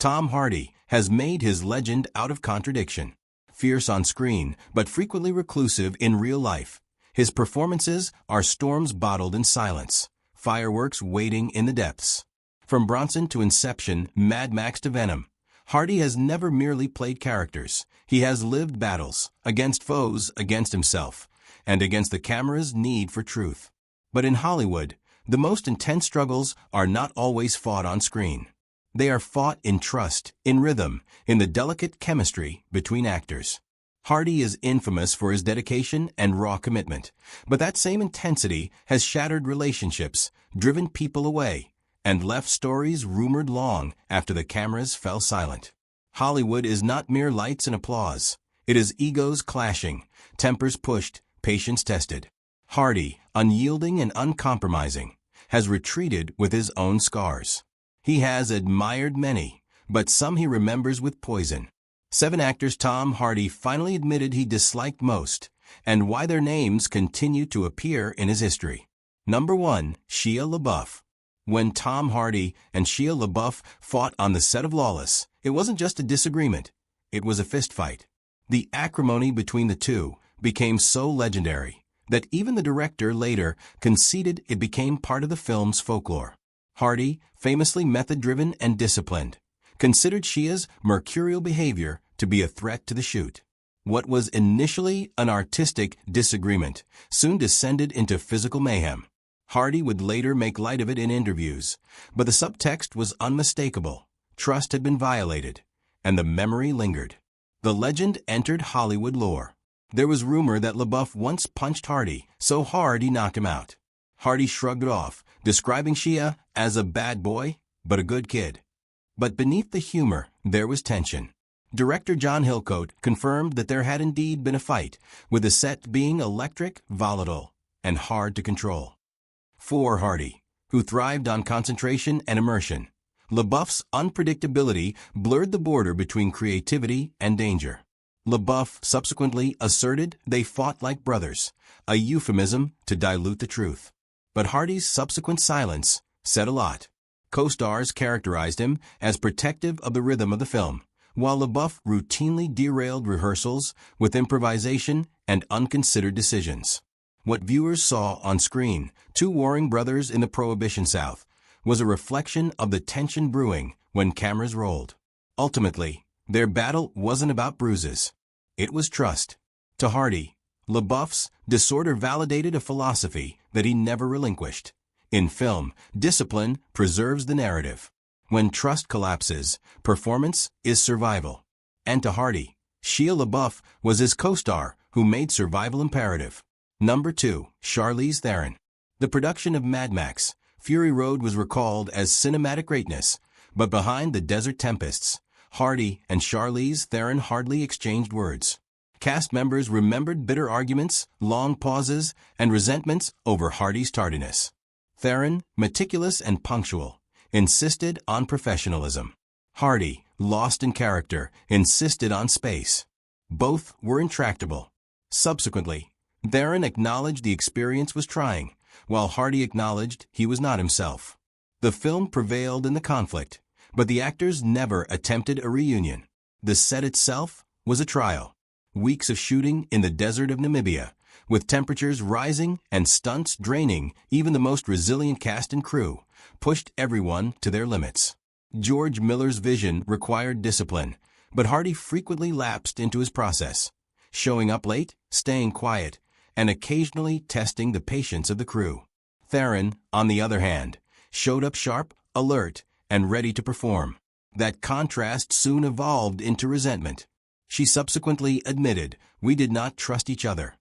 Tom Hardy has made his legend out of contradiction. Fierce on screen, but frequently reclusive in real life. His performances are storms bottled in silence, fireworks waiting in the depths. From Bronson to Inception, Mad Max to Venom, Hardy has never merely played characters. He has lived battles, against foes, against himself, and against the camera's need for truth. But in Hollywood, the most intense struggles are not always fought on screen. They are fought in trust, in rhythm, in the delicate chemistry between actors. Hardy is infamous for his dedication and raw commitment, but that same intensity has shattered relationships, driven people away, and left stories rumored long after the cameras fell silent. Hollywood is not mere lights and applause. It is egos clashing, tempers pushed, patience tested. Hardy, unyielding and uncompromising, has retreated with his own scars. He has admired many, but some he remembers with poison. 7 actors Tom Hardy finally admitted he disliked most, and why their names continue to appear in his history. Number 1. Shia LaBeouf. When Tom Hardy and Shia LaBeouf fought on the set of Lawless, it wasn't just a disagreement, it was a fistfight. The acrimony between the two became so legendary that even the director later conceded it became part of the film's folklore. Hardy, famously method-driven and disciplined, considered Shia's mercurial behavior to be a threat to the shoot. What was initially an artistic disagreement soon descended into physical mayhem. Hardy would later make light of it in interviews, but the subtext was unmistakable. Trust had been violated, and the memory lingered. The legend entered Hollywood lore. There was rumor that LaBeouf once punched Hardy so hard he knocked him out. Hardy shrugged it off, describing Shia as a bad boy, but a good kid. But beneath the humor, there was tension. Director John Hillcoat confirmed that there had indeed been a fight, with the set being electric, volatile, and hard to control. For Hardy, who thrived on concentration and immersion, LaBeouf's unpredictability blurred the border between creativity and danger. LaBeouf subsequently asserted they fought like brothers, a euphemism to dilute the truth. But Hardy's subsequent silence said a lot. Co-stars characterized him as protective of the rhythm of the film, while LaBeouf routinely derailed rehearsals with improvisation and unconsidered decisions. What viewers saw on screen, 2 warring brothers in the Prohibition South, was a reflection of the tension brewing when cameras rolled. Ultimately, their battle wasn't about bruises. It was trust. To Hardy, LaBeouf's disorder validated a philosophy that he never relinquished. In film, discipline preserves the narrative. When trust collapses, performance is survival. And to Hardy, Shia LaBeouf was his co-star who made survival imperative. Number 2. Charlize Theron. The production of Mad Max, Fury Road was recalled as cinematic greatness, but behind the desert tempests, Hardy and Charlize Theron hardly exchanged words. Cast members remembered bitter arguments, long pauses, and resentments over Hardy's tardiness. Theron, meticulous and punctual, insisted on professionalism. Hardy, lost in character, insisted on space. Both were intractable. Subsequently, Theron acknowledged the experience was trying, while Hardy acknowledged he was not himself. The film prevailed in the conflict, but the actors never attempted a reunion. The set itself was a trial. Weeks of shooting in the desert of Namibia, with temperatures rising and stunts draining even the most resilient cast and crew, pushed everyone to their limits. George Miller's vision required discipline, but Hardy frequently lapsed into his process, showing up late, staying quiet, and occasionally testing the patience of the crew. Theron, on the other hand, showed up sharp, alert, and ready to perform. That contrast soon evolved into resentment. She subsequently admitted, "We did not trust each other."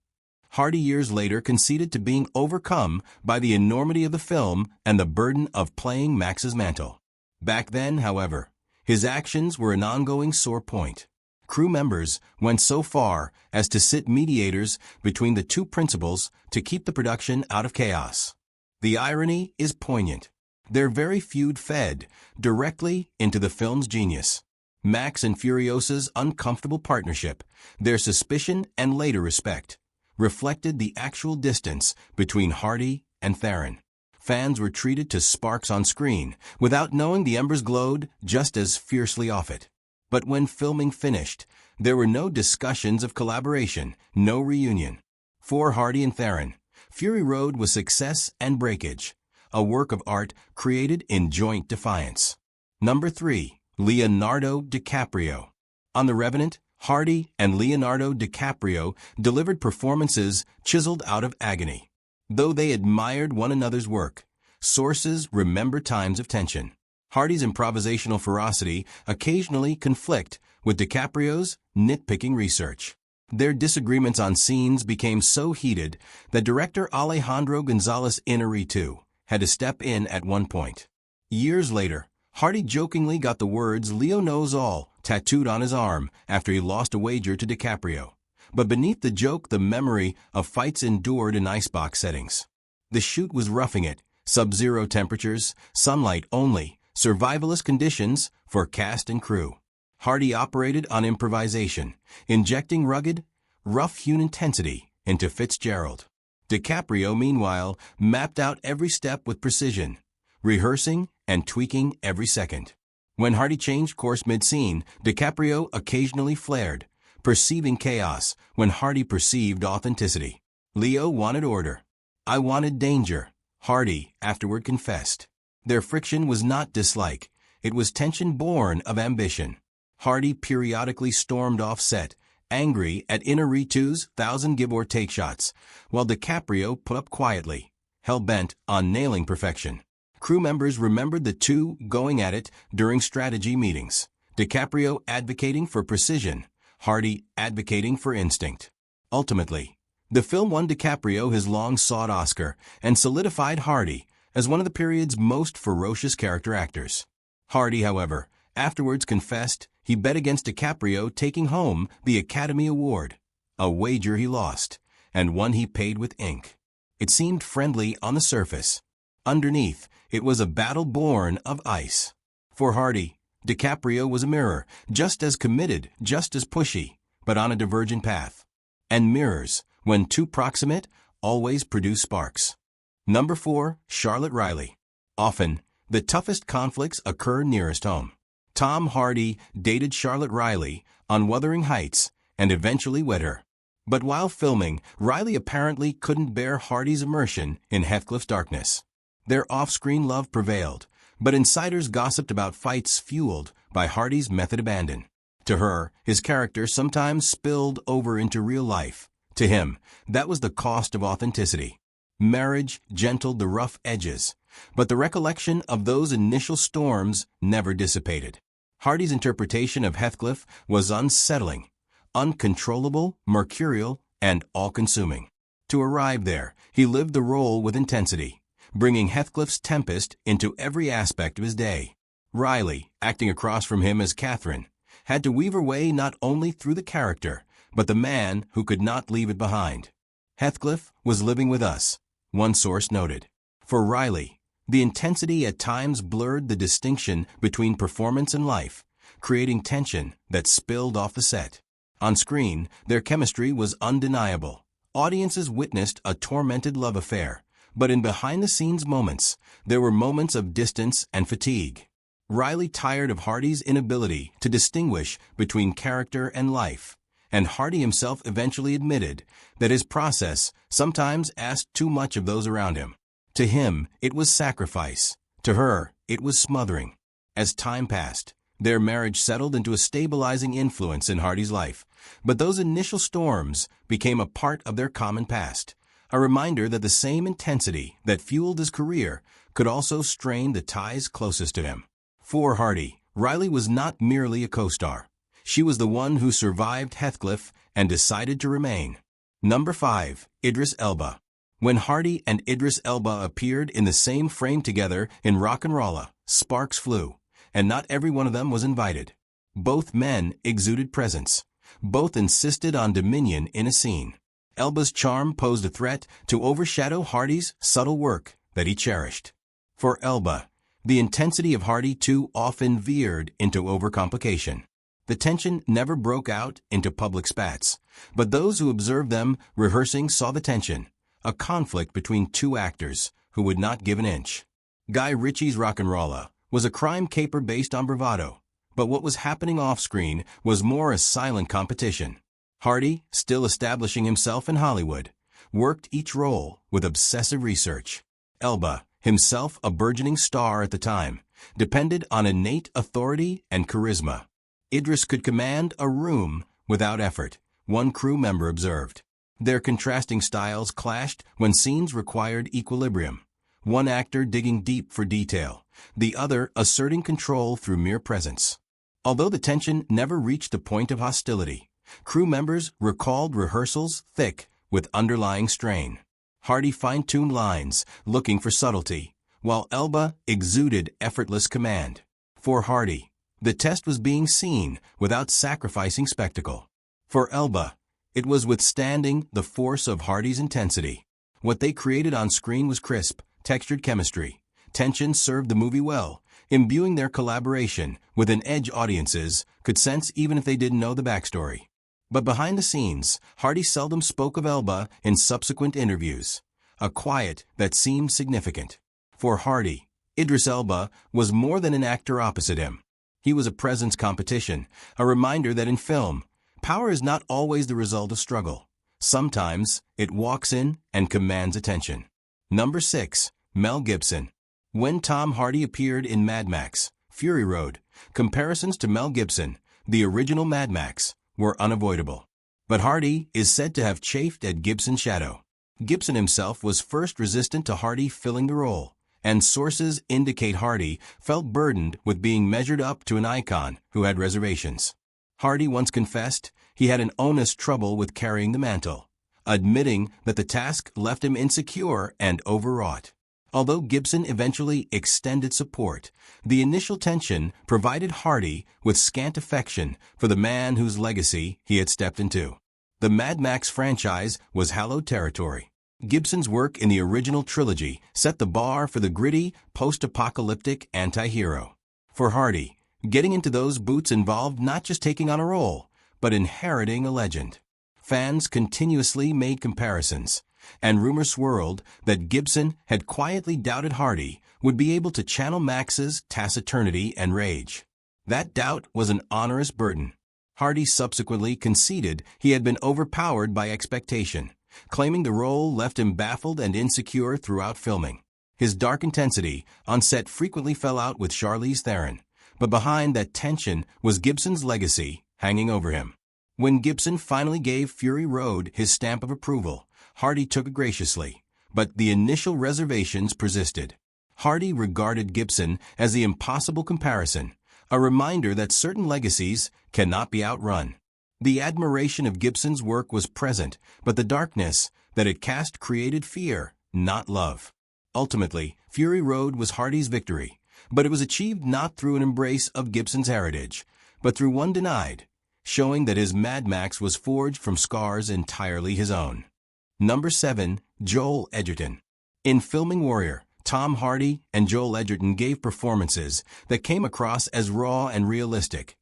Hardy years later conceded to being overcome by the enormity of the film and the burden of playing Max's mantle. Back then, however, his actions were an ongoing sore point. Crew members went so far as to sit mediators between the two principals to keep the production out of chaos. The irony is poignant. Their very feud fed directly into the film's genius. Max and Furiosa's uncomfortable partnership, their suspicion and later respect, reflected the actual distance between Hardy and Theron. fans were treated to sparks on screen, without knowing the embers glowed just as fiercely off it. But when filming finished, there were no discussions of collaboration, no reunion. For Hardy and Theron, Fury Road was success and breakage, a work of art created in joint defiance. Number 3. Leonardo DiCaprio. On The Revenant, Hardy and Leonardo DiCaprio delivered performances chiseled out of agony. Though they admired one another's work, sources remember times of tension. Hardy's improvisational ferocity occasionally conflict with DiCaprio's nitpicking research. Their disagreements on scenes became so heated that director Alejandro González Iñárritu had to step in at one point. Years later, Hardy jokingly got the words "Leo knows all" tattooed on his arm after he lost a wager to DiCaprio. But beneath the joke, the memory of fights endured in icebox settings. The shoot was roughing it, sub-zero temperatures, sunlight only, survivalist conditions for cast and crew. Hardy operated on improvisation, injecting rugged, rough-hewn intensity into Fitzgerald. DiCaprio, meanwhile, mapped out every step with precision, rehearsing and tweaking every second. When Hardy changed course mid-scene, DiCaprio occasionally flared, perceiving chaos when Hardy perceived authenticity. Leo wanted order. "I wanted danger," Hardy afterward confessed. Their friction was not dislike, it was tension born of ambition. Hardy periodically stormed off set, angry at Iñárritu's 1,000 give-or-take shots, while DiCaprio put up quietly, hell-bent on nailing perfection. Crew members remembered the two going at it during strategy meetings, DiCaprio advocating for precision, Hardy advocating for instinct. Ultimately, the film won DiCaprio his long-sought Oscar and solidified Hardy as one of the period's most ferocious character actors. Hardy, however, afterwards confessed he bet against DiCaprio taking home the Academy Award, a wager he lost, and one he paid with ink. It seemed friendly on the surface. Underneath, it was a battle born of ice. For Hardy, DiCaprio was a mirror, just as committed, just as pushy, but on a divergent path. And mirrors, when too proximate, always produce sparks. Number 4. Charlotte Riley. Often, the toughest conflicts occur nearest home. Tom Hardy dated Charlotte Riley on Wuthering Heights and eventually wed her. But while filming, Riley apparently couldn't bear Hardy's immersion in Heathcliff's darkness. Their off-screen love prevailed, but insiders gossiped about fights fueled by Hardy's method abandon. To her, his character sometimes spilled over into real life. To him, that was the cost of authenticity. Marriage gentled the rough edges, but the recollection of those initial storms never dissipated. Hardy's interpretation of Heathcliff was unsettling, uncontrollable, mercurial, and all-consuming. To arrive there, he lived the role with intensity, bringing Heathcliff's tempest into every aspect of his day. Riley, acting across from him as Catherine, had to weave her way not only through the character, but the man who could not leave it behind. Heathcliff was living with us, one source noted. For Riley, the intensity at times blurred the distinction between performance and life, creating tension that spilled off the set. On screen, their chemistry was undeniable. Audiences witnessed a tormented love affair, but in behind-the-scenes moments, there were moments of distance and fatigue. Riley tired of Hardy's inability to distinguish between character and life, and Hardy himself eventually admitted that his process sometimes asked too much of those around him. To him, it was sacrifice. To her, it was smothering. As time passed, their marriage settled into a stabilizing influence in Hardy's life, but those initial storms became a part of their common past, a reminder that the same intensity that fueled his career could also strain the ties closest to him. For Hardy, Riley was not merely a co-star. She was the one who survived Heathcliff and decided to remain. Number 5. Idris Elba. When Hardy and Idris Elba appeared in the same frame together in Rock'n'Rolla, sparks flew, and not every one of them was invited. Both men exuded presence. Both insisted on dominion in a scene. Elba's charm posed a threat to overshadow Hardy's subtle work that he cherished. For Elba, the intensity of Hardy too often veered into overcomplication. The tension never broke out into public spats, but those who observed them rehearsing saw the tension, a conflict between two actors, who would not give an inch. Guy Ritchie's Rock'n'Rolla was a crime caper based on bravado, but what was happening off-screen was more a silent competition. Hardy, still establishing himself in Hollywood, worked each role with obsessive research. Elba, himself a burgeoning star at the time, depended on innate authority and charisma. Idris could command a room without effort, one crew member observed. Their contrasting styles clashed when scenes required equilibrium. One actor digging deep for detail, the other asserting control through mere presence. Although the tension never reached the point of hostility, crew members recalled rehearsals thick with underlying strain. Hardy fine-tuned lines, looking for subtlety, while Elba exuded effortless command. For Hardy, the test was being seen without sacrificing spectacle. For Elba, it was withstanding the force of Hardy's intensity. What they created on screen was crisp, textured chemistry. Tension served the movie well, imbuing their collaboration with an edge audiences could sense even if they didn't know the backstory. But behind the scenes, Hardy seldom spoke of Elba in subsequent interviews, a quiet that seemed significant. For Hardy, Idris Elba was more than an actor opposite him. He was a presence competition, a reminder that in film, power is not always the result of struggle. Sometimes, it walks in and commands attention. Number 6. Mel Gibson. When Tom Hardy appeared in Mad Max, Fury Road, comparisons to Mel Gibson, the original Mad Max, were unavoidable. But Hardy is said to have chafed at Gibson's shadow. Gibson himself was first resistant to Hardy filling the role, and sources indicate Hardy felt burdened with being measured up to an icon who had reservations. Hardy once confessed he had an honest trouble with carrying the mantle, admitting that the task left him insecure and overwrought. Although Gibson eventually extended support, the initial tension provided Hardy with scant affection for the man whose legacy he had stepped into. The Mad Max franchise was hallowed territory. Gibson's work in the original trilogy set the bar for the gritty, post-apocalyptic anti-hero. For Hardy, getting into those boots involved not just taking on a role, but inheriting a legend. Fans continuously made comparisons, and rumors swirled that Gibson had quietly doubted Hardy would be able to channel Max's taciturnity and rage. That doubt was an onerous burden. Hardy subsequently conceded he had been overpowered by expectation, claiming the role left him baffled and insecure throughout filming. His dark intensity on set frequently fell out with Charlize Theron, but behind that tension was Gibson's legacy hanging over him. When Gibson finally gave Fury Road his stamp of approval, Hardy took it graciously, but the initial reservations persisted. Hardy regarded Gibson as the impossible comparison, a reminder that certain legacies cannot be outrun. The admiration of Gibson's work was present, but the darkness that it cast created fear, not love. Ultimately, Fury Road was Hardy's victory, but it was achieved not through an embrace of Gibson's heritage, but through one denied, showing that his Mad Max was forged from scars entirely his own. Number 7. Joel Edgerton. In filming Warrior, Tom Hardy and Joel Edgerton gave performances that came across as raw and realistic.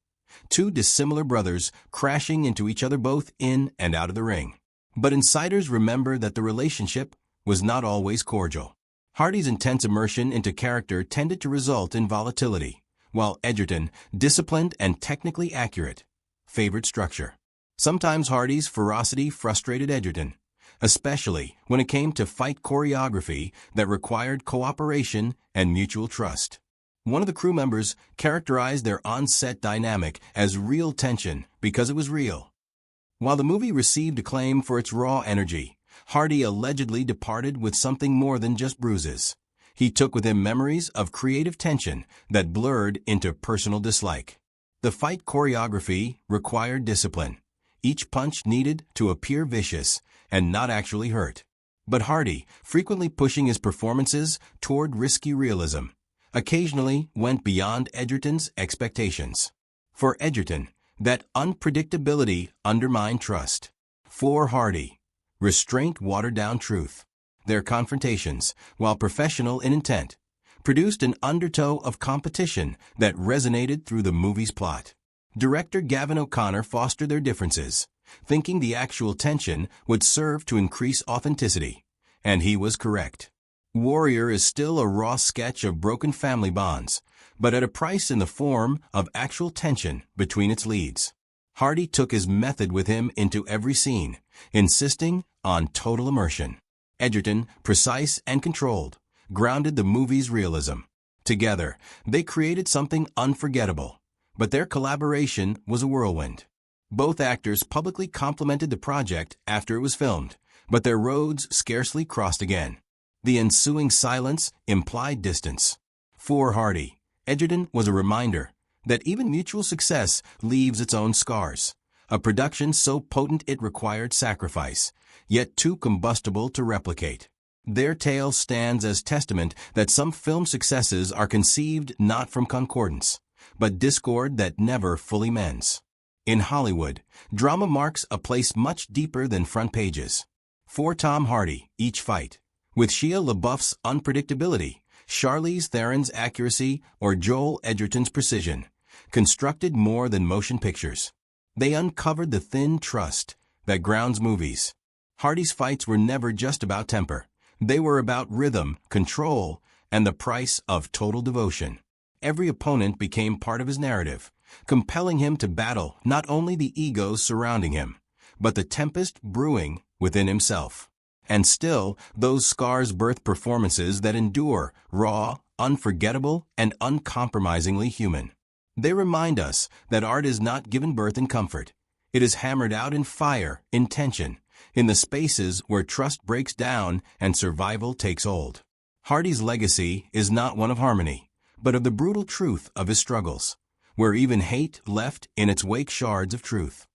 Two dissimilar brothers crashing into each other both in and out of the ring. But insiders remember that the relationship was not always cordial. Hardy's intense immersion into character tended to result in volatility, while Edgerton, disciplined and technically accurate, favored structure. Sometimes Hardy's ferocity frustrated Edgerton, especially when it came to fight choreography that required cooperation and mutual trust. One of the crew members characterized their on-set dynamic as real tension because it was real. While the movie received acclaim for its raw energy, Hardy allegedly departed with something more than just bruises. He took with him memories of creative tension that blurred into personal dislike. The fight choreography required discipline. Each punch needed to appear vicious and not actually hurt. But Hardy, frequently pushing his performances toward risky realism, occasionally went beyond Edgerton's expectations. For Edgerton, that unpredictability undermined trust. For Hardy, restraint watered down truth. Their confrontations, while professional in intent, produced an undertow of competition that resonated through the movie's plot. Director Gavin O'Connor fostered their differences, thinking the actual tension would serve to increase authenticity, and he was correct. Warrior is still a raw sketch of broken family bonds, but at a price in the form of actual tension between its leads. Hardy took his method with him into every scene, insisting on total immersion. Edgerton, precise and controlled, grounded the movie's realism. Together, they created something unforgettable, but their collaboration was a whirlwind. Both actors publicly complimented the project after it was filmed, but their roads scarcely crossed again. The ensuing silence implied distance. For Hardy, Edgerton was a reminder that even mutual success leaves its own scars. A production so potent it required sacrifice, yet too combustible to replicate. Their tale stands as testament that some film successes are conceived not from concordance, but discord that never fully mends. In Hollywood, drama marks a place much deeper than front pages. For Tom Hardy, each fight, with Shia LaBeouf's unpredictability, Charlize Theron's accuracy, or Joel Edgerton's precision, constructed more than motion pictures. They uncovered the thin trust that grounds movies. Hardy's fights were never just about temper. They were about rhythm, control, and the price of total devotion. Every opponent became part of his narrative, compelling him to battle not only the egos surrounding him, but the tempest brewing within himself. And still, those scars birth performances that endure, raw, unforgettable, and uncompromisingly human. They remind us that art is not given birth in comfort. It is hammered out in fire, in tension, in the spaces where trust breaks down and survival takes hold. Hardy's legacy is not one of harmony, but of the brutal truth of his struggles, where even hate left in its wake shards of truth.